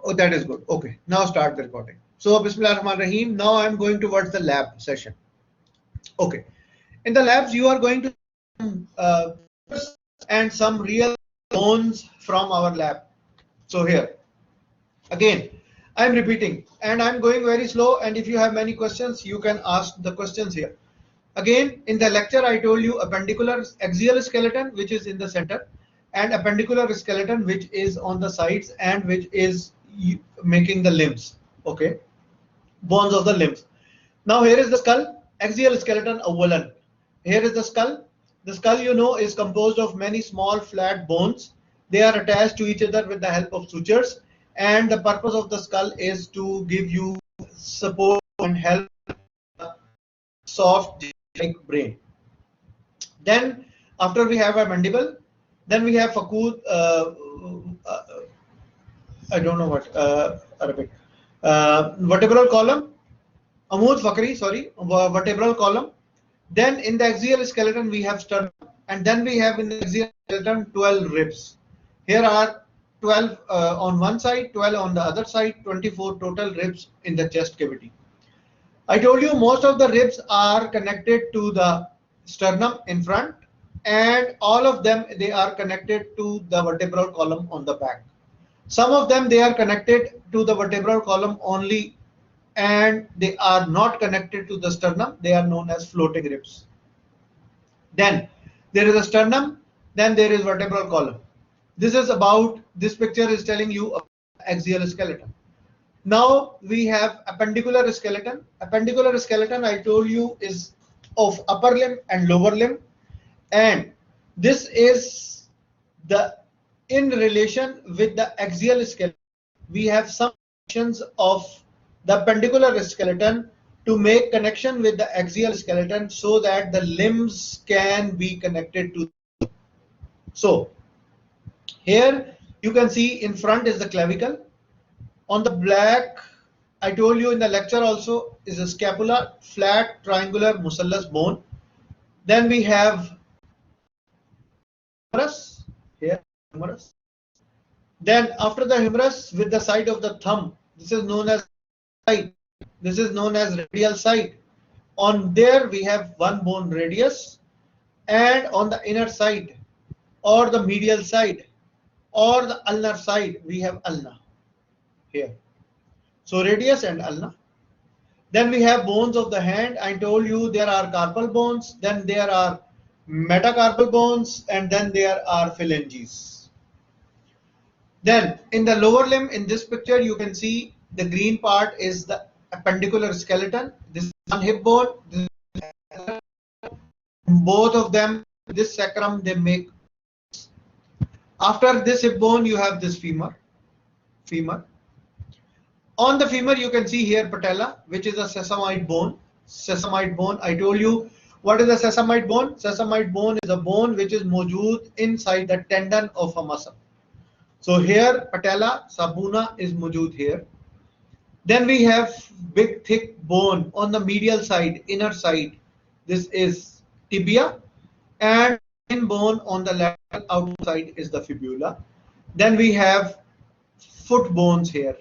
Oh, that is good. Okay, now start the recording. So, Bismillah Rahman Rahim. Now I am going towards the lab session. Okay, in the labs you are going to and some real bones from our lab. So here again, I am repeating and I am going very slow. And if you have many questions, you can ask the questions here. Again, in the lecture, I told you appendicular axial skeleton, which is in the center, and appendicular skeleton, which is on the sides and which is making the limbs. Okay, bones of the limbs. Now here is the skull, axial skeleton avalan. Here is the skull. The skull, you know, is composed of many small flat bones. They are attached to each other with the help of sutures, and the purpose of the skull is to give you support and help soft like brain. Then after we have a mandible, then we have fakud, I don't know what Arabic, vertebral column, amud fakri, sorry, vertebral column. Then in the axial skeleton we have sternum, and then we have in the axial skeleton 12 ribs. Here are 12 on one side, 12 on the other side, 24 total ribs in the chest cavity. I told you most of the ribs are connected to the sternum in front, and all of them they are connected to the vertebral column on the back. Some of them they are connected to the vertebral column only, and they are not connected to the sternum. They are known as floating ribs. Then there is a sternum, then there is vertebral column. This is about, this picture is telling you axial skeleton. Now we have appendicular skeleton. Appendicular skeleton, I told you, is of upper limb and lower limb, and this is the in relation with the axial skeleton. We have some sections of the appendicular skeleton to make connection with the axial skeleton so that the limbs can be connected to. So here you can see in front is the clavicle. On the black, I told you in the lecture also, is a scapula, flat triangular musculus bone. Then we have humerus, here humerus. Then after the humerus, with the side of the thumb, this is known as side. This is known as radial side. On there we have one bone, radius, and on the inner side or the medial side or the ulnar side we have ulna here. So radius and ulna. Then we have bones of the hand. I told you there are carpal bones, then there are metacarpal bones, and then there are phalanges. Then in the lower limb, in this picture you can see the green part is the appendicular skeleton. This is one hip bone, this is both of them, this sacrum, they make. After this hip bone you have this femur. On the femur you can see here patella, which is a sesamoid bone. Sesamoid bone, I told you what is a sesamoid bone. Sesamoid bone is a bone which is mojood inside the tendon of a muscle. So here patella, sabuna is mojood here. Then we have big thick bone on the medial side, inner side. This is tibia, and thin bone on the lateral outside is the fibula. Then we have foot bones here.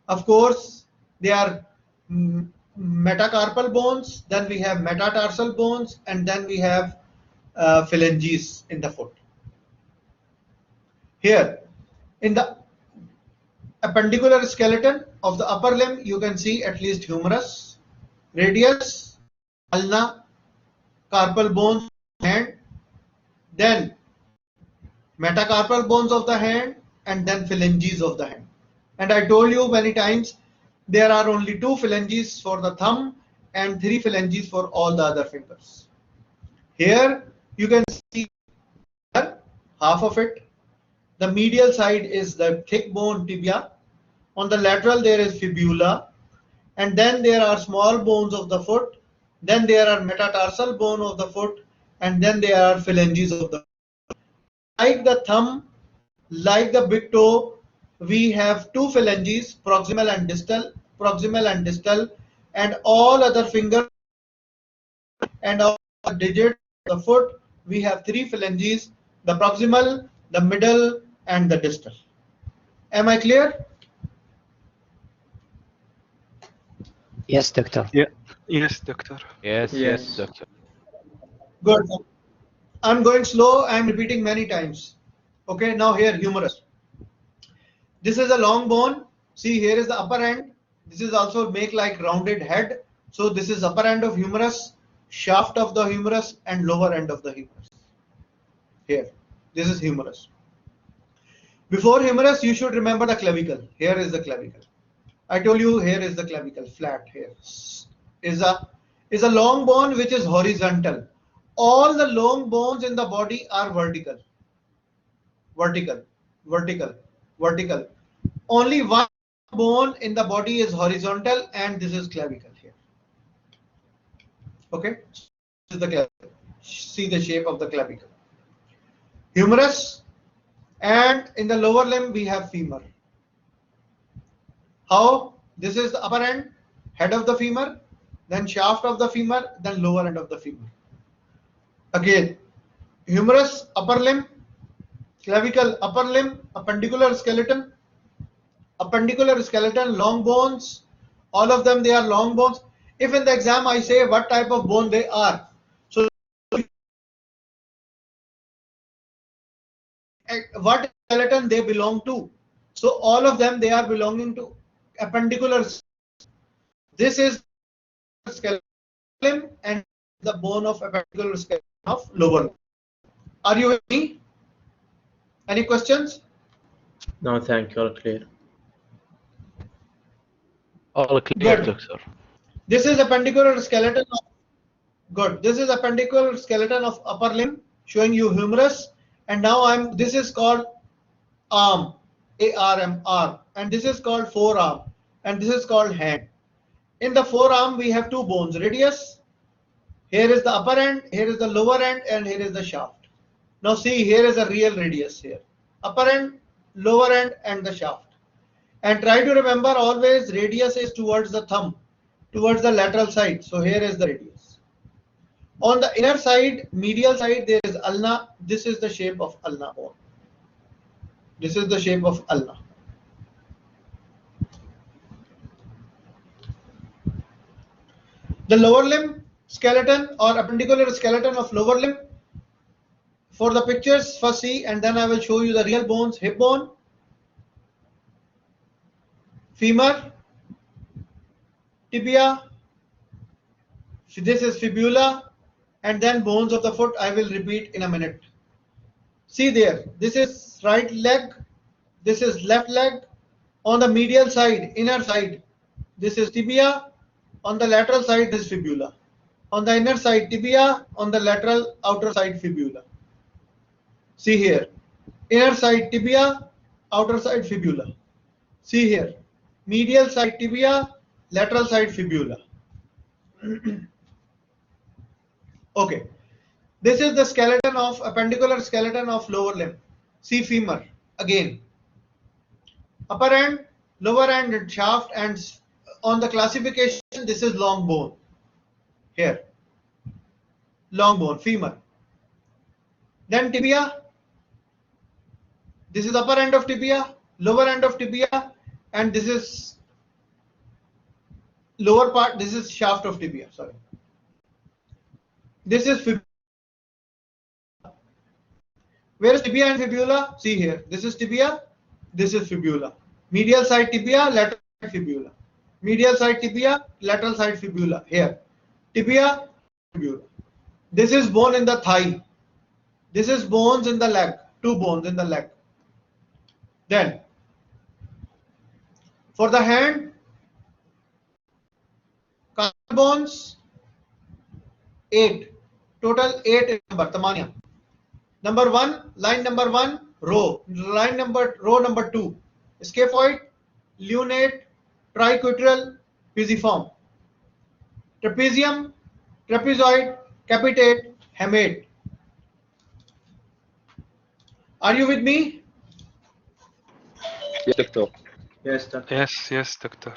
Of course, they are metacarpal bones, then we have metatarsal bones, and then we have phalanges in the foot. Here, in the appendicular skeleton of the upper limb, you can see at least humerus, radius, ulna, carpal bones of the hand, then metacarpal bones of the hand, and then phalanges of the hand. And I told you many times there are only 2 phalanges for the thumb and 3 phalanges for all the other fingers. Here you can see half of it. The medial side is the thick bone tibia. On the lateral there is fibula, and then there are small bones of the foot. Then there are metatarsal bone of the foot, and then there are phalanges of the foot. Like the thumb, like the big toe, we have 2 phalanges, proximal and distal, and all other fingers and all the digits of the foot, we have 3 phalanges, the proximal, the middle, and the distal. Am I clear? Yes, doctor. Yeah. Yes, doctor. Yes, Yes. yes, doctor. Good. I'm going slow. I'm repeating many times. Okay, now here, humerus. This is a long bone. See, here is the upper end. This is also make like rounded head. So this is upper end of humerus, shaft of the humerus, and lower end of the humerus. Here, this is humerus. Before humerus, you should remember the clavicle. Here is the clavicle. I told you here is the clavicle, flat here. Is a long bone which is horizontal. All the long bones in the body are vertical. Vertical, vertical, vertical. Only one bone in the body is horizontal, and this is clavicle here. Okay, this is the clavicle. See the shape of the clavicle. Humerus, and in the lower limb we have femur. How? This is the upper end, head of the femur, then shaft of the femur, then lower end of the femur. Again, humerus, upper limb, clavicle, upper limb, appendicular skeleton, long bones. All of them, they are long bones. If in the exam I say what type of bone they are, so what skeleton they belong to. So all of them, they are belonging to appendicular. This is skeleton limb and the bone of appendicular skeleton of lower limb. Are you with me? Any questions? No, thank you. All clear. All clear, Good. doctor. This is appendicular skeleton of, good. This is appendicular skeleton of upper limb showing you humerus, and now this is called arm, ARM, and this is called forearm, and this is called hand. In the forearm we have two bones, radius. Here is the upper end, here is the lower end, and here is the shaft. Now see, here is a real radius here. Upper end, lower end, and the shaft. And try to remember always radius is towards the thumb, towards the lateral side. So here is the radius. On the inner side, medial side, there is ulna. This is the shape of ulna bone. This is the shape of ulna. The lower limb skeleton or appendicular skeleton of lower limb. For the pictures, first see, and then I will show you the real bones. Hip bone, femur, tibia, this is fibula, and then bones of the foot. I will repeat in a minute. See there, this is right leg, this is left leg. On the medial side, inner side, this is tibia. On the lateral side, this is fibula. On the inner side, tibia. On the lateral outer side, fibula. See here, inner side tibia, outer side fibula. See here, medial side tibia, lateral side fibula. Okay, this is the skeleton of appendicular skeleton of lower limb. See femur again, upper end, lower end, and shaft, and on the classification this is long bone. Here, long bone, femur. Then tibia. This is upper end of tibia, lower end of tibia, and this is lower part. This is shaft of tibia. Sorry. This is fibula. Where is tibia and fibula? See here. This is tibia. This is fibula. Medial side tibia, lateral side fibula. Medial side tibia, lateral side fibula. Here, tibia, fibula. This is bone in the thigh. This is bones in the leg. Two bones in the leg. Then, for the hand, bones, 8. Total 8 number, tamania. Number 1, line number 1, row. Row number 2, scaphoid, lunate, triquetral, pisiform. Trapezium, trapezoid, capitate, hamate. Are you with me? Yes, doctor. Yes, doctor. Yes, yes, doctor.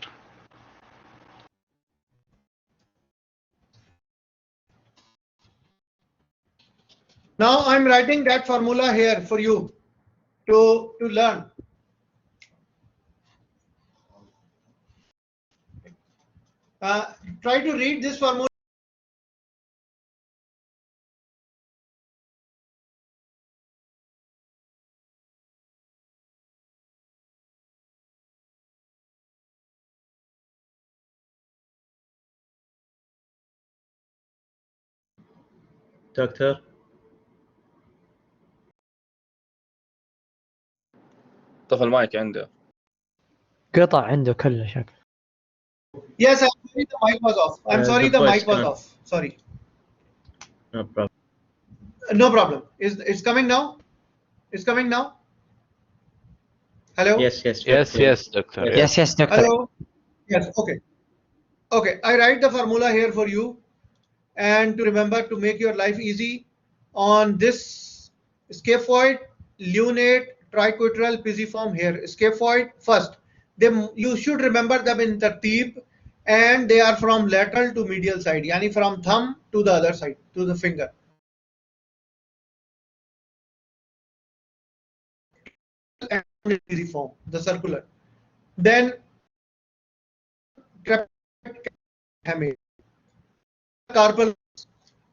Now I'm writing that formula here for you to learn. Try to read this formula. Doctor. طفى المايك عنده. قطع عنده كله شكل. Yes, I'm sorry the mic was off. I'm sorry the the voice mic was cannot- off. Sorry. No problem. No problem. It's coming now? It's coming now? Hello? Yes, yes. Yes, clear. yes, doctor. Yes. Yes, doctor. Hello? Yes, okay. Okay, I write the formula here for you. And to remember, to make your life easy, on this scaphoid, lunate, triquetral, pisiform here. Scaphoid first. You should remember them in tartib, and they are from lateral to medial side, yani from thumb to the other side, to the finger. And pisiform, the circular. Then carpal.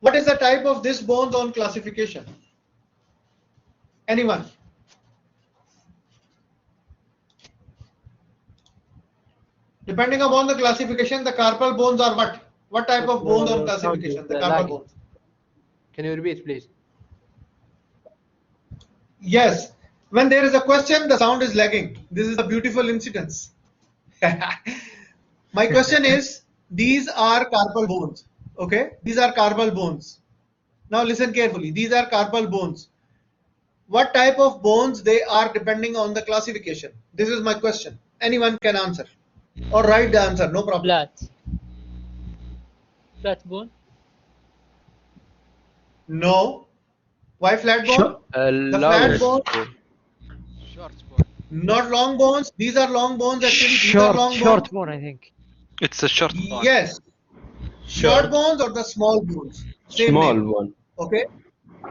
What is the type of this bones on classification? Anyone? Depending upon the classification, the carpal bones are what? What type of bones on classification? The carpal bones. Can you repeat, please? Yes. When there is a question, the sound is lagging. This is a beautiful incidence. My question is, these are carpal bones. Okay? These are carpal bones. Now listen carefully. These are carpal bones. What type of bones they are depending on the classification? This is my question. Anyone can answer. Or write the answer, no problem. Flat. Flat bone. No. Why flat bone? The flat bone. Short bone. Not long bones. These are long bones actually. These are long Short bones. bone, I think. It's a short bone. Yes. Short bones or the small bones? Same Small name. one. Okay.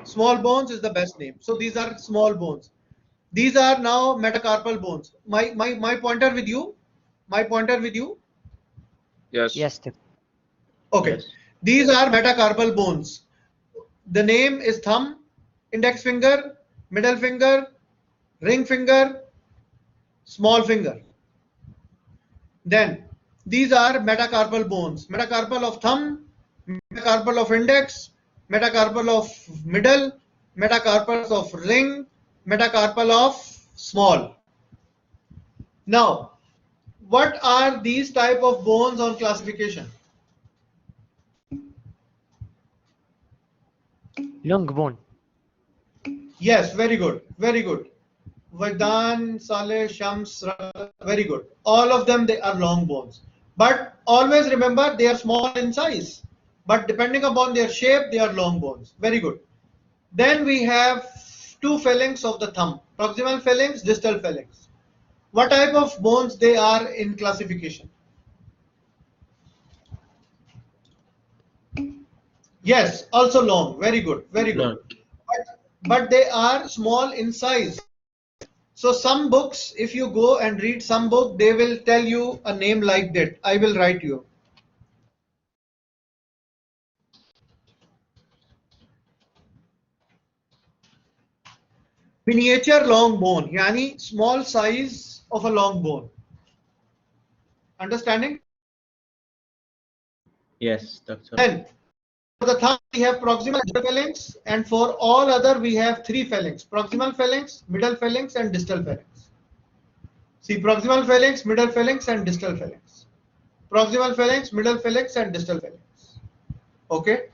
Small bones is the best name. So these are small bones. These are now metacarpal bones. My pointer with you. My pointer with you. Yes. Yes, doctor. Okay. Yes. These are metacarpal bones. The name is thumb, index finger, middle finger, ring finger, small finger. Then these are metacarpal bones. Metacarpal of thumb, metacarpal of index, metacarpal of middle, metacarpal of ring, metacarpal of small. Now, what are these type of bones on classification? Long bone. Yes, very good, very good. Vaidan, Saleh, Shams, very good. All of them, they are long bones. But always remember, they are small in size. But depending upon their shape, they are long bones. Very good. Then we have two phalanx of the thumb. Proximal phalanx, distal phalanx. What type of bones they are in classification? Yes, also long. Very good, very good. Long. But they are small in size. So some books, if you go and read some book, they will tell you a name like that. I will write you. Miniature long bone, yani small size of a long bone. Understanding? Yes, doctor. Then for the thumb we have proximal phalanx, and for all other we have three phalanx: proximal phalanx, middle phalanx, and distal phalanx. See, proximal phalanx, middle phalanx, and distal phalanx. Proximal phalanx, middle phalanx, and distal phalanx. Okay.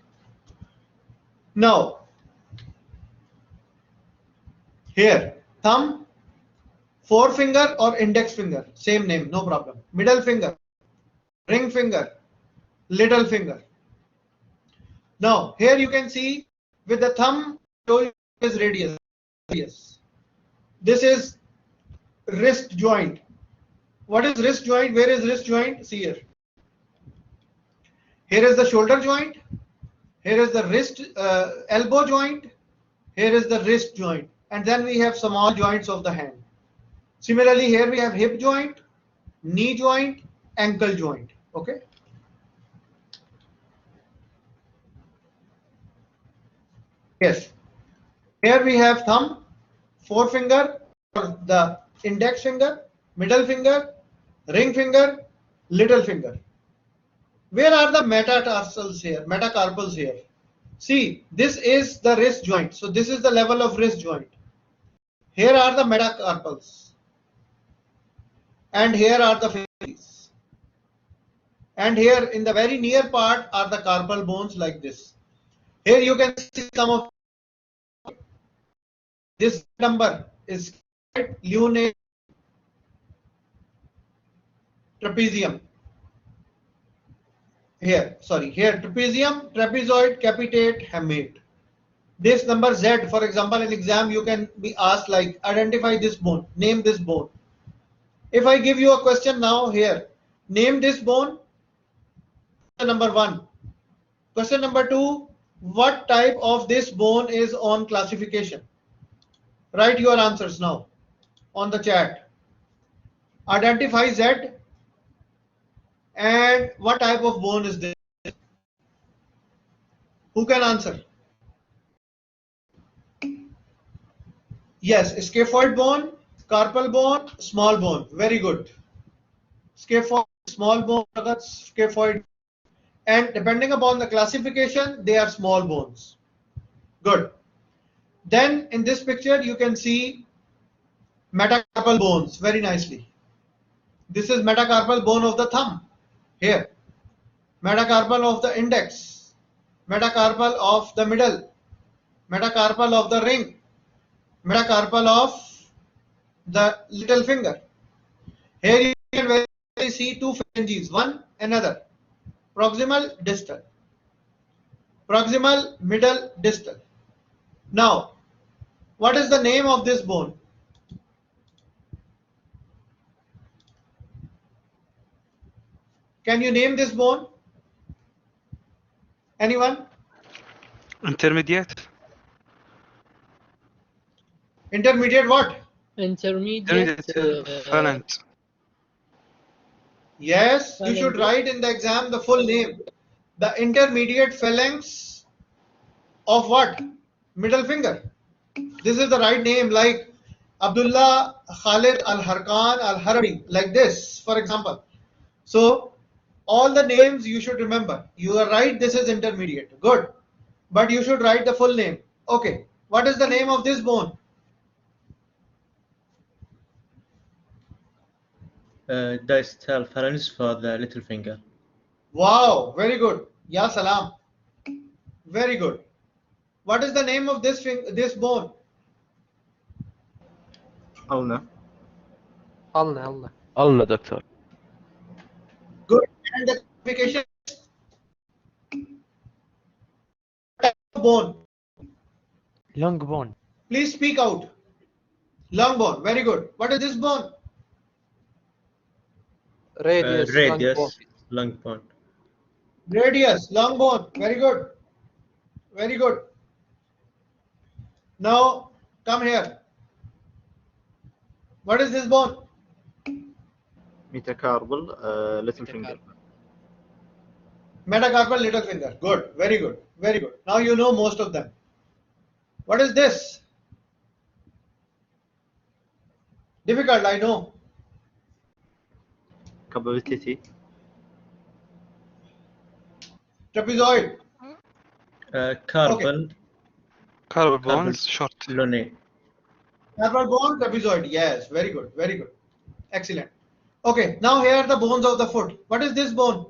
Now, here, thumb, forefinger or index finger, same name, no problem. Middle finger, ring finger, little finger. Now, here you can see with the thumb, is radius. This is wrist joint. What is wrist joint? Where is wrist joint? See here. Here is the shoulder joint. Here is the wrist elbow joint. Here is the wrist joint. And then we have small joints of the hand. Similarly, here we have hip joint, knee joint, ankle joint. Okay. Yes. Here we have thumb, forefinger, the index finger, middle finger, ring finger, little finger. Where are the metatarsals here? Metacarpals here. See, this is the wrist joint. So this is the level of wrist joint. Here are the metacarpals. And here are the fingers. And here in the very near part are the carpal bones like this. Here you can see some of this number is lunate trapezium. Here, sorry, here trapezium, trapezoid, capitate, hamate. This number Z, for example, in exam you can be asked like identify this bone, name this bone. If I give you a question now here, name this bone. Question number 1. Question number 2, what type of this bone is on classification? Write your answers now on the chat. Identify Z and what type of bone is this? Who can answer? Yes, scaphoid bone, carpal bone, small bone. Very good. Scaphoid, small bone, scaphoid. And depending upon the classification, they are small bones. Good. Then in this picture, you can see metacarpal bones very nicely. This is metacarpal bone of the thumb. Here. Metacarpal of the index. Metacarpal of the middle. Metacarpal of the ring. Metacarpal of the little finger. Here you can visually see two phalanges, one another. Proximal, distal. Proximal, middle, distal. Now, what is the name of this bone? Can you name this bone? Anyone? Intermediate. Intermediate what? Intermediate. Phalanx. Yes, you should write in the exam the full name. The intermediate phalanx of what? Middle finger. This is the right name, like Abdullah Khalid Al-Harkan Al-Harabi, like this, for example. So, all the names you should remember. You are right, this is intermediate. Good. But you should write the full name. Okay. What is the name of this bone? Distal phalanx for the little finger. Wow, very good. Ya salam. Very good. What is the name of this bone? Ulna. Allah. الله دكتور. Good. And the classification bone. Long bone. Please speak out. Long bone. Very good. What is this bone? Radius. Radius. Lung bone. Radius. Long bone. Very good. Very good. Now come here. What is this bone? Metacarpal, little finger. Metacarpal little finger. Good. Very good. Very good. Now you know most of them. What is this? Difficult, I know. Capability. Trapezoid. Carpal. Carpal bones, short. Lunate. Carpal bone, trapezoid. Yes, very good. Very good. Excellent. Okay, now here are the bones of the foot. What is this bone?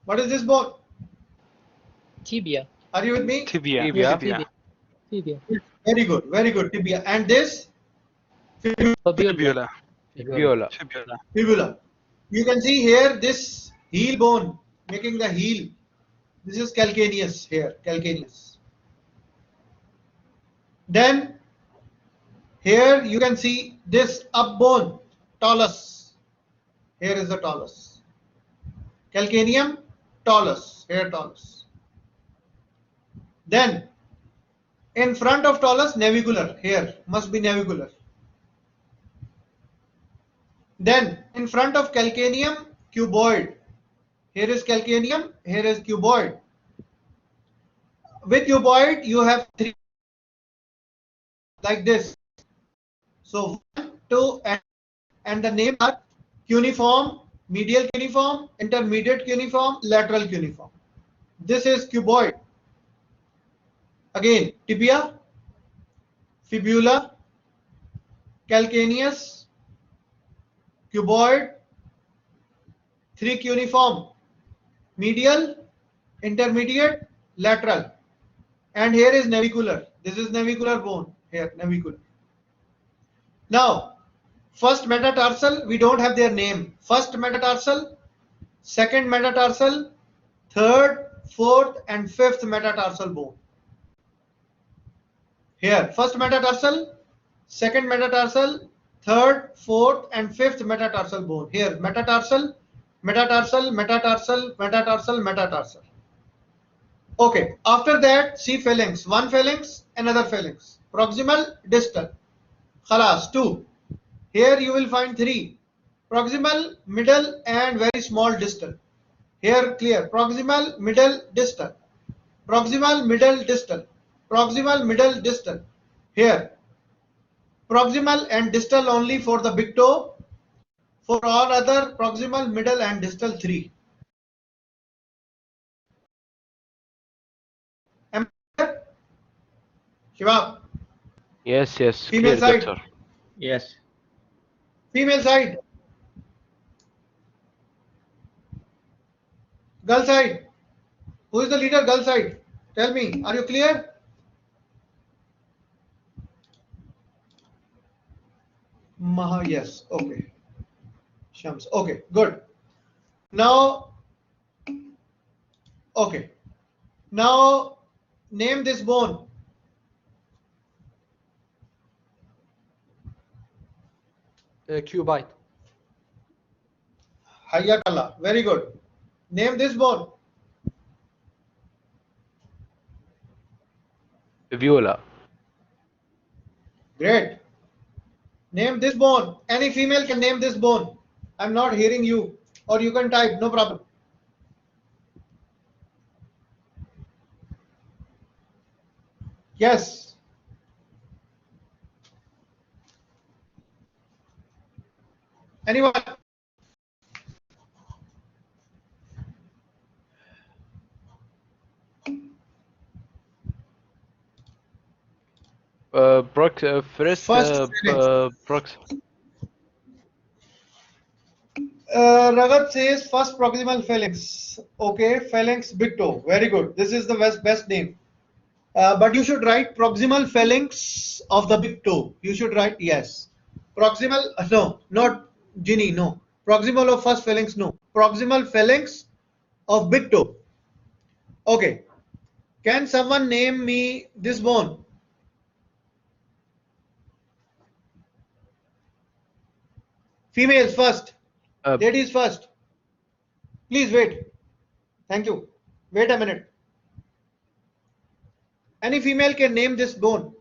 What is this bone? Tibia. Are you with me? Tibia. Tibia. Tibia. Very good. Very good. Tibia. And this? Fibula. Fibula. Fibula. Fibula. You can see here this heel bone making the heel. This is calcaneus here. Calcaneus. Then here you can see this up bone. Talus. Here is the talus. Calcaneum, talus. Here talus. Then in front of talus, navicular. Here must be navicular. Then in front of calcaneum, cuboid. Here is calcaneum, here is cuboid. With cuboid, you have three like this. So 1, 2, and the names are cuneiform, medial cuneiform, intermediate cuneiform, lateral cuneiform. This is cuboid. Again, tibia, fibula, calcaneus, cuboid, three cuneiform, medial, intermediate, lateral. And here is navicular. This is navicular bone. Here, navicular. Now, first metatarsal, we don't have their name. First metatarsal, second metatarsal, third, fourth, and fifth metatarsal bone. Here, first metatarsal, second metatarsal, third, fourth, and fifth metatarsal bone. Here, metatarsal, metatarsal, metatarsal, metatarsal, metatarsal. Okay, after that, see phalanx. One phalanx, another phalanx. Proximal, distal. Khalas, two. Here you will find three. Proximal, middle, and very small distal. Here clear. Proximal, middle, distal. Proximal, middle, distal. Proximal, middle, distal. Here. Proximal and distal only for the big toe. For all other, proximal, middle, and distal three. Am I clear? Shivab. Yes, yes. Female Clear, side. doctor. Yes. Female side. Girl side. Who is the leader? Girl side. Tell me, are you clear? Maha, yes. Okay. Shams. Okay, good. Now, okay. Now, name this bone. Cuboid. Hayyakallah. Very good. Name this bone. Fibula. Great. Name this bone. Any female can name this bone. I'm not hearing you. Or you can type, no problem. Yes. Anyone? First, First prox. Raghat says first proximal phalanx. Okay, phalanx big toe. Very good. This is the best name. But you should write proximal phalanx of the big toe. You should write yes. Proximal, no, not Ginny, no. Proximal of first phalanx, no. Proximal phalanx of big toe. Okay. Can someone name me this bone? Females first. Ladies first. Please wait. Thank you. Wait a minute. Any female can name this bone.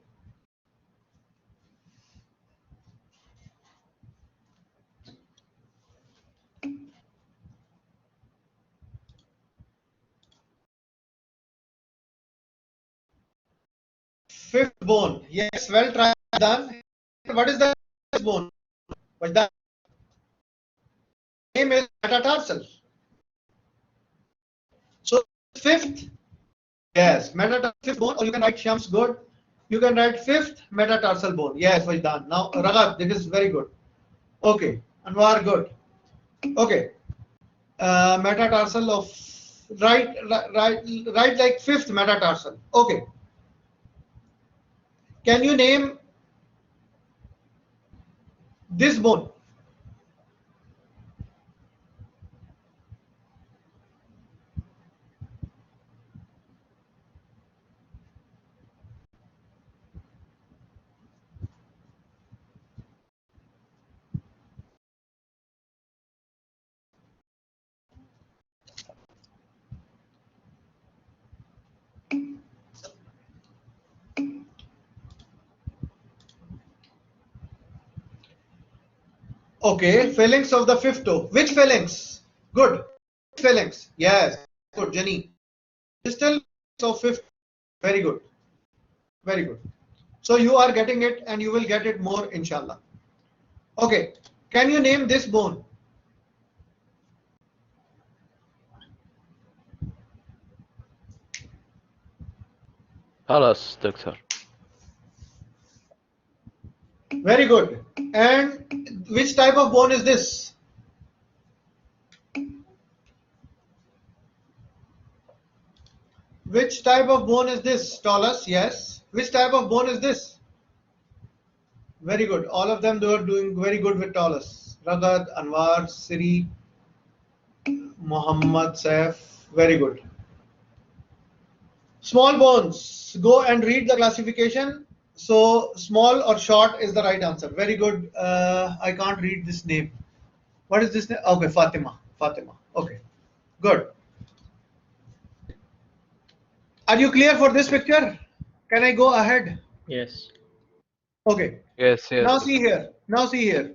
Fifth bone. Yes, well tried, done. What is the bone? What's the name is metatarsal. So fifth, yes, metatarsal fifth bone, or you can write Shams good. You can write fifth metatarsal bone. Yes, Vajdan. Now Raghat, this is very good. Okay, Anwar good. Okay, metatarsal of right like fifth metatarsal. Okay. Can you name this bone? Okay, phalanx of the fifth toe. Which phalanx? Good. Phalanx. Yes. Good, Jenny. Distal of fifth. Very good. Very good. So you are getting it and you will get it more, inshallah. Okay. Can you name this bone? خلاص دكتور. Very good. And which type of bone is this? Which type of bone is this? Taurus, yes. Which type of bone is this? Very good. All of them are doing very good with Taurus. Ragad, Anwar, Siri, Muhammad, Saif. Very good. Small bones. Go and read the classification. So small or short is the right answer. Very good. I can't read this name. What is this name? Okay, Fatima. Fatima. Okay. Good. Are you clear for this picture? Can I go ahead? Yes. Okay. Yes, yes. Now see here. Now see here.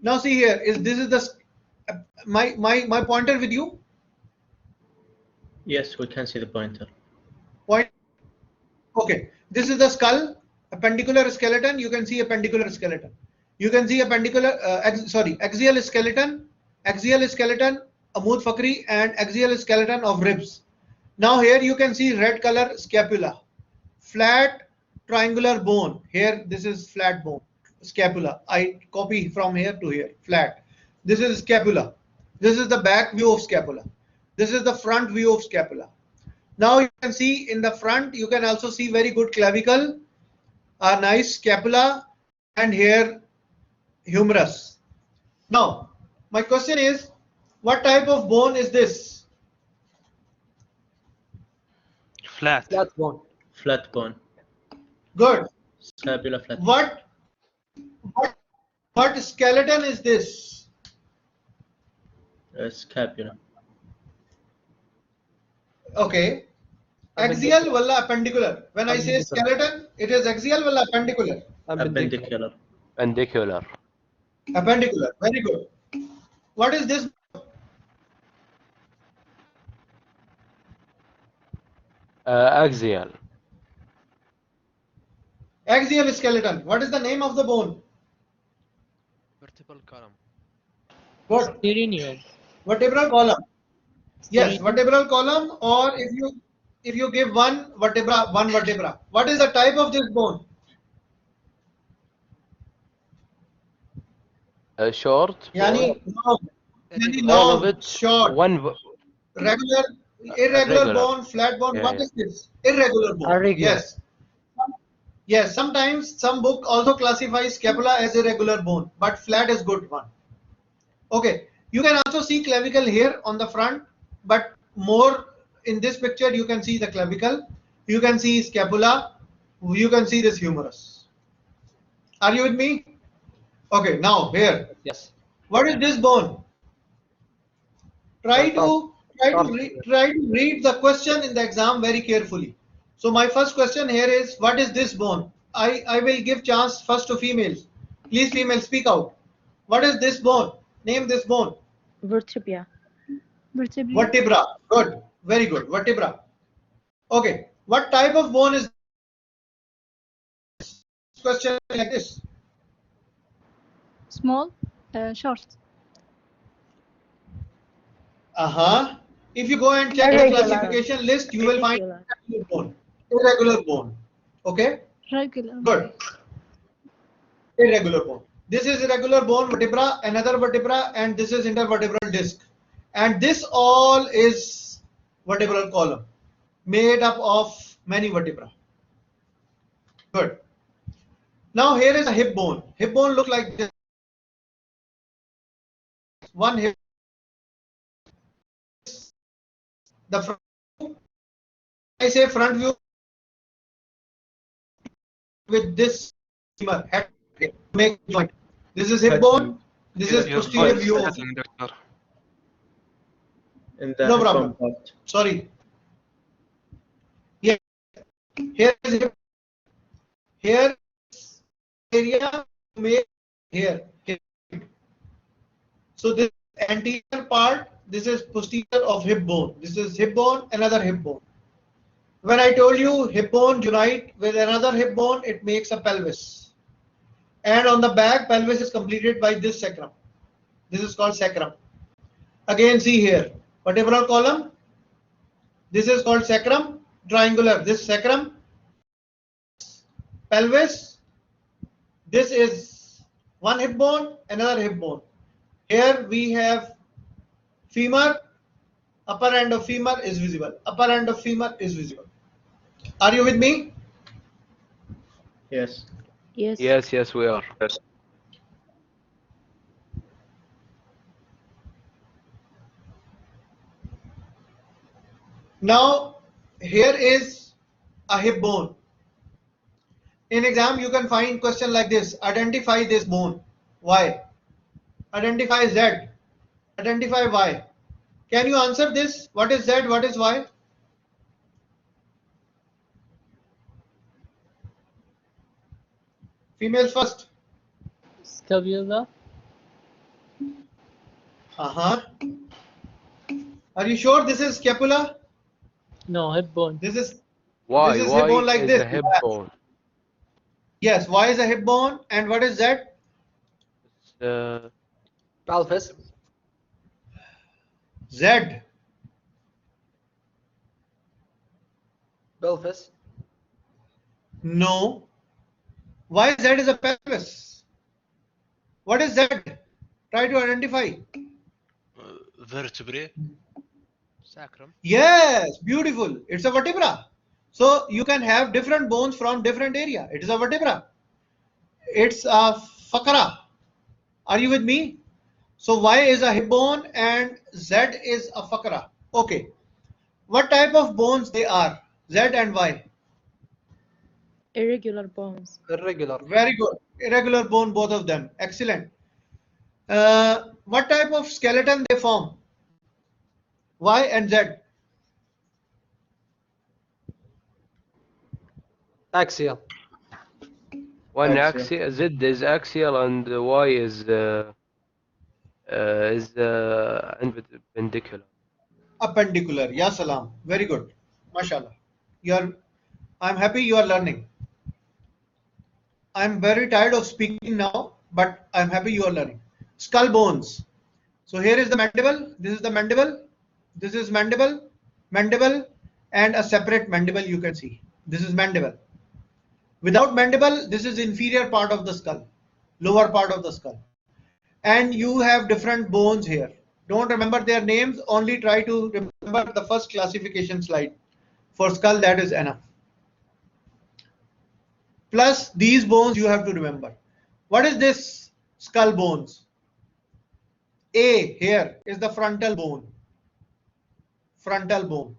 Now see here. This is the my pointer with you? Yes, we can see the pointer. Point. Okay. This is the skull, appendicular skeleton. You can see appendicular skeleton. You can see appendicular, axial skeleton, Amud Fakri, and axial skeleton of ribs. Now here you can see red color scapula, flat triangular bone. Here this is flat bone, scapula. I copy from here to here, flat. This is scapula. This is the back view of scapula. This is the front view of scapula. Now you can see in the front, you can also see very good clavicle, a nice scapula, and here humerus. Now, my question is, what type of bone is this? Flat. Flat bone. Flat bone. Good. Scapula flat. What skeleton is this? Scapula. Okay. Axial wala appendicular. When I say skeleton, it is axial wala appendicular? Appendicular. Appendicular. Appendicular. Very good. What is this? Axial. Axial skeleton. What is the name of the bone? Vertebral column. What? Perineum. Vertebral column. Yes, Perineum. vertebral column, or if you give one vertebra. What is the type of this bone? Short. Yani long, All of it. short, One. regular, irregular Regular. bone, flat bone. Yeah, What yeah. is this? Irregular bone. Irregular. Yes. Yes, sometimes some book also classifies scapula as irregular bone, but flat is good one. Okay, you can also see clavicle here on the front, but more in this picture you can see the clavicle, you can see scapula, you can see this humerus. Are you with me? Okay, now here, Yes. what is this bone? Try to read the question in the exam very carefully. So my first question here is, what is this bone? I will give chance first to females. Please, females, speak out. What is this bone? Name this bone. Vertebra. Vertebra. Vertebra. Good. Very good. Vertebra. Okay. What type of bone is this? Question like this. Small. Short. If you go and check the Irregular. classification list, you will find Irregular. irregular bone. Irregular bone. Okay. Regular. Good. Irregular bone. This is irregular bone vertebra, another vertebra, and this is intervertebral disc. And this all is vertebral column made up of many vertebra. Good. Now here is a hip bone. Hip bone look like this. One hip. The front view, I say front view with this femur head make joint. This is hip bone. This is Your posterior voice view. is of- cutting, doctor. In the No hip problem. bone part. Sorry. Here, here is hip. Here area made here. So this anterior part, this is posterior of hip bone. This is hip bone, another hip bone. When I told you hip bone unite with another hip bone, it makes a pelvis. And on the back, pelvis is completed by this sacrum. This is called sacrum. Again, see here, vertebral column. This is called sacrum, triangular. This sacrum, pelvis. This is one hip bone, another hip bone. Here we have femur. Upper end of femur is visible. Upper end of femur is visible. Are you with me? Yes. Yes. Yes, we are. Now, here is a hip bone. In exam, you can find question like this. Identify this bone. Why? Identify Z. Identify Y. Can you answer this? What is Z? What is Y? Females first. Scapula. Are you sure this is scapula? No, hip bone. This is Why? This is hip bone like is this. a hip bone? Yes. Y is a hip bone, and what is Z? Pelvis. Z. Pelvis. No. Why Z is a pelvis? What is Z? Try to identify. Vertebrae. Sacrum. Yes, beautiful. It's a vertebra. So you can have different bones from different area. It is a vertebra. It's a fakra. Are you with me? So Y is a hip bone and Z is a fakra. Okay. What type of bones they are? Z and Y. Irregular bones. Irregular. Very good. Irregular bone, both of them. Excellent. What type of skeleton they form? Y and Z. Axial. One Axial. axial, Z is axial and Y is perpendicular. Appendicular. Ya salam. Very good. Mashallah. I'm happy you are learning. I'm very tired of speaking now, but I'm happy you are learning. Skull bones. So here is the mandible. This is the mandible. This is mandible. Mandible and a separate mandible you can see. This is mandible. Without mandible, this is inferior part of the skull, lower part of the skull. And you have different bones here. Don't remember their names, only try to remember the first classification slide. For skull, that is enough. Plus these bones you have to remember. What is this skull bones? A here is the frontal bone. Frontal bone.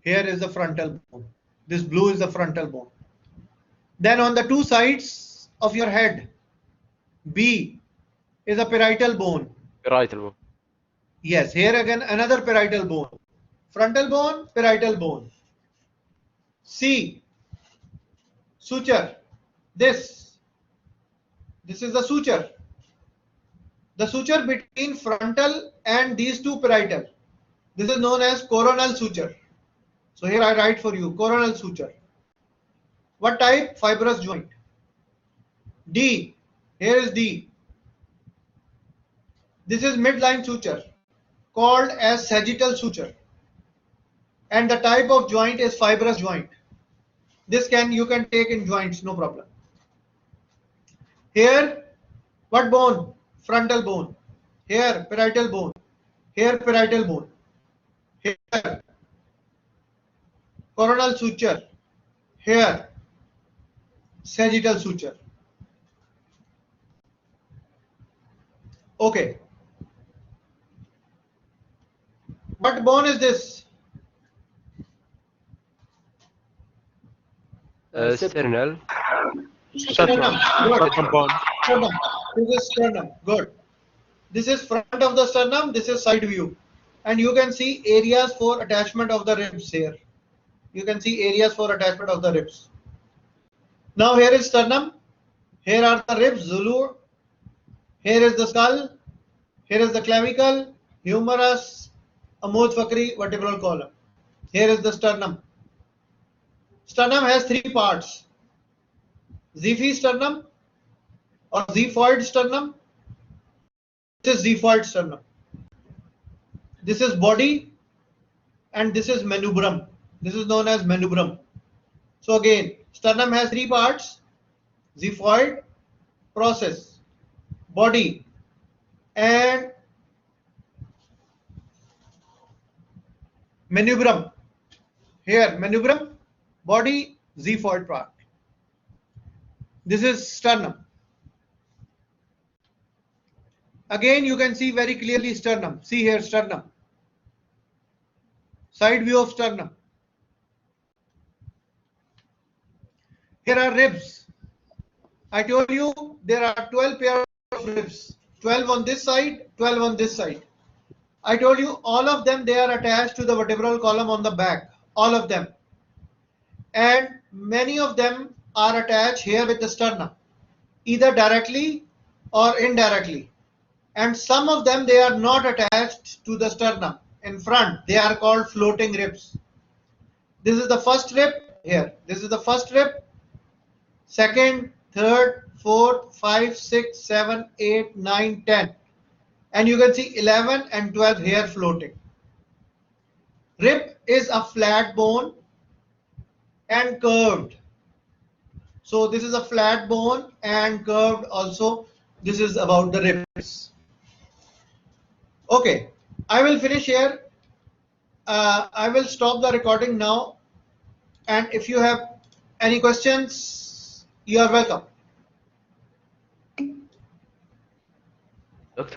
Here is the frontal bone. This blue is the frontal bone. Then on the two sides of your head, B is a parietal bone. Parietal bone. Yes, here again another parietal bone. Frontal bone, parietal bone. C, suture. This is the suture. The suture between frontal and these two parietal. This is known as coronal suture. So here I write for you, coronal suture. What type? Fibrous joint. D, here is D. This is midline suture called as sagittal suture. And the type of joint is fibrous joint. This you can take in joints, no problem. Here, what bone? Frontal bone. Here, parietal bone. Here, parietal bone. Here, coronal suture. Here, sagittal suture. Okay. What bone is this? Sternal. Sternum. Good. Bone. Sternum. This is sternum. Good. This is front of the sternum. This is side view. And you can see areas for attachment of the ribs here. You can see areas for attachment of the ribs. Now here is sternum. Here are the ribs, Zulu. Here is the skull. Here is the clavicle, humerus, Amod Fakri, vertebral column. Here is the sternum. Sternum has three parts: xiphi sternum or xiphoid sternum. This is xiphoid sternum. This is body, and this is manubrium. This is known as manubrium. So again, sternum has three parts: xiphoid, process, body, and manubrium. Here, manubrium, body, xiphoid part. This is sternum. Again, you can see very clearly sternum. See here, sternum. Side view of sternum. Here are ribs. I told you there are 12 pairs of ribs. 12 on this side, 12 on this side. I told you all of them, they are attached to the vertebral column on the back. All of them. And many of them are attached here with the sternum, either directly or indirectly. And some of them, they are not attached to the sternum in front. They are called floating ribs. This is the first rib here. This is the first rib. Second, third, fourth, 5, 6, 7, 8, 9, 10. And you can see 11 and 12 here floating. Rib is a flat bone and curved. So this is a flat bone and curved also. This is about the ribs. Okay, I will finish here. I will stop the recording now. And if you have any questions, you are welcome.